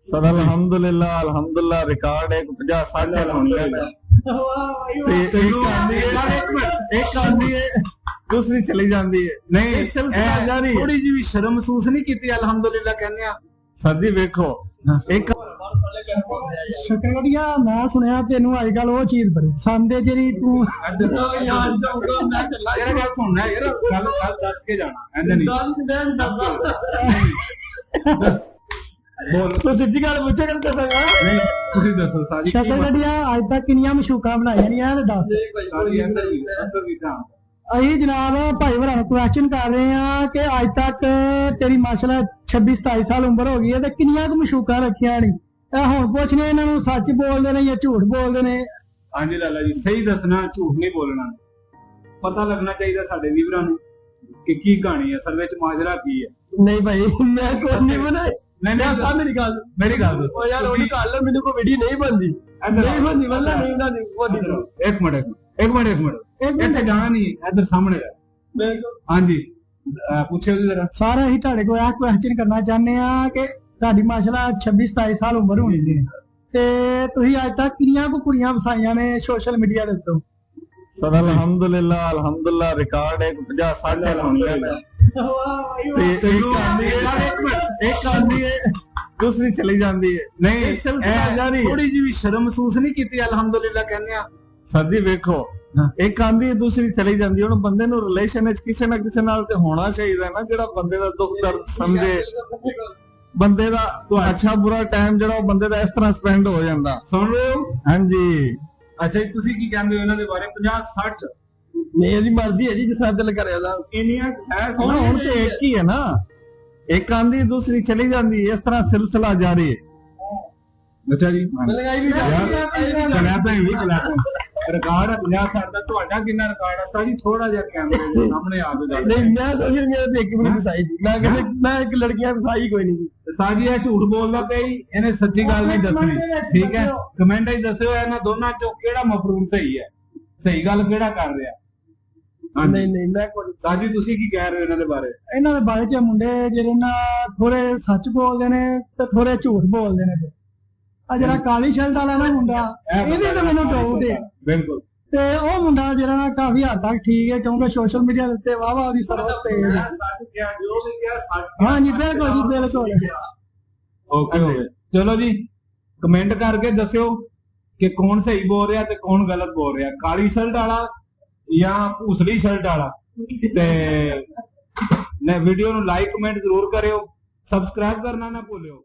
sir अल्हम्दुलिल्लाह अल्हम्दुलिल्लाह record एक 50-60 होने एक आंदी है दूसरी चली जाती है नहीं थोड़ी जी भी शर्म महसूस नहीं की अल्हम्दुलिल्लाह कहने सर जी वेखो एक शकरगढ़िया मैं सुनिया तेनू अजकल वो चीज बड़ी पसंद है जी तू सुनना यार गल दस के जाना तू सीधी गल पूछे कर दसांगा नहीं ਤੁਸੀਂ ਦੱਸੋ ਸਾਰੀ शकरगढ़िया अज तक किनिया मशूका बनाई नहीं है दस अही जनाब भाई भरा क्वेश्चन कर रहे हैं कि अज तक तेरी माशाल्लाह 26-27 साल उम्र हो गई है तो किनिया क मशूका रखिया नहीं हुण पुछने इन्हों सच बोलते ने या झूठ बोलते ने हाँ जी लाला जी सही दसना झूठ नहीं बोलना पता लगना चाहिए साडे वीवरां नूं कि की कहानी है असल विच माजरा की है नहीं भाई मैं कोई नहीं बनाई नहीं मेरी गल दसो यार ओदी गल मैनू कोई वीडियो नहीं बनदी वल्ला नहीं बनदी ओदी एक मिनट ਇੱਥੇ ਜਾਣਾ ਨਹੀਂ ਇੱਧਰ ਸਾਹਮਣੇ ਰਹਿ ਹਾਂਜੀ ਪੁੱਛਿਓ ਜੀ ਜਰਾ ਸਾਰਾ ਹੀ ਤੁਹਾਡੇ ਕੋਲ ਇਹ ਕੁਐਸਚਨ ਕਰਨਾ ਚਾਹੁੰਦੇ ਆ ਕਿ ਤੁਹਾਡੀ ਮਾਸ਼ਾਅੱਲਾ 26-27 ਸਾਲ ਉਮਰ ਹੋਣੀ ਹੈ ਤੇ ਤੁਸੀਂ ਅੱਜ ਤੱਕ ਕਿੰਨੀਆਂ ਕੁ ਕੁੜੀਆਂ ਵਸਾਈਆਂ ਨੇ ਸੋਸ਼ਲ ਮੀਡੀਆ ਦੇ ਉੱਤੇ सर अल्हम्दुलिल्लाह रिकॉर्ड एक 50-60 होने एक आंदी है दूसरी चली जाती है नहीं थोड़ी जी भी शर्म महसूस नहीं की अल्हम्दुलिल्लाह कहने सर जी वेखो एक आंदी है दूसरी चली जाती है बंदे नूं रिलेशन विच किसी ना किसी नाल ते होना चाहिए ना जिहड़ा बंदे दा दुख दर्द समझे बंदे दा तो अच्छा बुरा टाइम जिहड़ा बंदे दा इस तरह स्पेंड हो जांदा सुन रहे हो हाँ जी अच्छा ਤੁਸੀਂ ਕੀ ਕਹਿੰਦੇ ਹੋ ਇਹਨਾਂ ਦੇ ਬਾਰੇ 50-60 मेरी मर्जी है जी जिस तरह दिल करे ਇੰਨੀਆਂ ਹੈ ਹੁਣ ਤੇ ਇੱਕ ਹੀ है ना एक आंदी दूसरी चली जाती है इस तरह सिलसिला जारी है ਅੱਛਾ ਜੀ लगाई भी ਕਲੈਪਾਂ ਵੀ ਕਲੈਪਾਂ ਰਿਕਾਰਡ 50-60 ਦਾ ਤੁਹਾਡਾ ਕਿੰਨਾ ਰਿਕਾਰਡ ਹੈ ਸਾਜੀ ਥੋੜਾ ਜਿਹਾ ਕੈਮਰੇ ਦੇ ਸਾਹਮਣੇ ਆ ਕੇ ਗੱਲ नहीं मैं सोशल मीडिया पे एक भी नहीं फसाई थी मैं एक लड़कियां फसाई कोई नहीं ਸਾਜੀ ਇਹ ਝੂਠ ਬੋਲਦਾ ਪਿਆ ਹੀ ਇਹਨੇ ਸੱਚੀ ਗੱਲ ਨਹੀਂ ਦੱਸਣੀ ਠੀਕ ਹੈ ਕਮੈਂਟ ਵਿੱਚ ਦੱਸਿਓ ਇਹਨਾਂ ਦੋਨਾਂ ਚੋਂ ਕਿਹੜਾ ਮਫਰੂਮ ਸਹੀ ਹੈ ਸਹੀ ਗੱਲ ਕਿਹੜਾ ਕਰ ਰਿਹਾ नहीं मैं कोई ਸਾਜੀ ਤੁਸੀਂ ਕੀ ਕਹਿ ਰਹੇ ਹੋ ਇਹਨਾਂ ਦੇ ਬਾਰੇ ਇਹਨਾਂ ਦੇ ਬਾਰੇ ਚ ਮੁੰਡੇ ਜਿਹੜੇ ਨਾ ਥੋੜੇ ਸੱਚ ਬੋਲਦੇ ਨੇ ਤੇ ਥੋੜੇ ਝੂਠ ਬੋਲਦੇ ਨੇ ਆ ਜਿਹੜਾ ਕਾਲੀ ਸ਼ਰਟ ਵਾਲਾ ਨਾ ਮੁੰਡਾ ਇਹਦੇ ਤੇ ਮੈਨੂੰ ਡਾਊਟ ਹੈ ਬਿਲਕੁਲ ਤੇ ਉਹ ਮੁੰਡਾ ਜਿਹੜਾ ਨਾ ਕਾਫੀ ਹੱਦ ਤੱਕ ਠੀਕ ਹੈ ਕਿਉਂਕਿ ਸੋਸ਼ਲ ਮੀਡੀਆ ਦੇ ਉੱਤੇ ਵਾਹ ਵਾਹ ਦੀ ਸਰਵਤ ਤੇ ਹਾਂ ਜੀ ਬਿਲਕੁਲ ਜੀ ਬਿਲਕੁਲ ਓਕੇ ਚਲੋ ਜੀ ਕਮੈਂਟ ਕਰਕੇ ਦੱਸਿਓ ਕਿ ਕੌਣ ਸਹੀ ਬੋਲ ਰਿਹਾ ਤੇ ਕੌਣ ਗਲਤ ਬੋਲ ਰਿਹਾ ਕਾਲੀ ਸ਼ਰਟ ਵਾਲਾ ਜਾਂ ਭੂਸਲੀ ਸ਼ਰਟ ਵਾਲਾ ਤੇ ਨੇ ਵੀਡੀਓ ਨੂੰ ਲਾਈਕ ਕਮੈਂਟ ਜ਼ਰੂਰ ਕਰਿਓ ਸਬਸਕ੍ਰਾਈਬ ਕਰਨਾ ਨਾ ਭੁੱਲਿਓ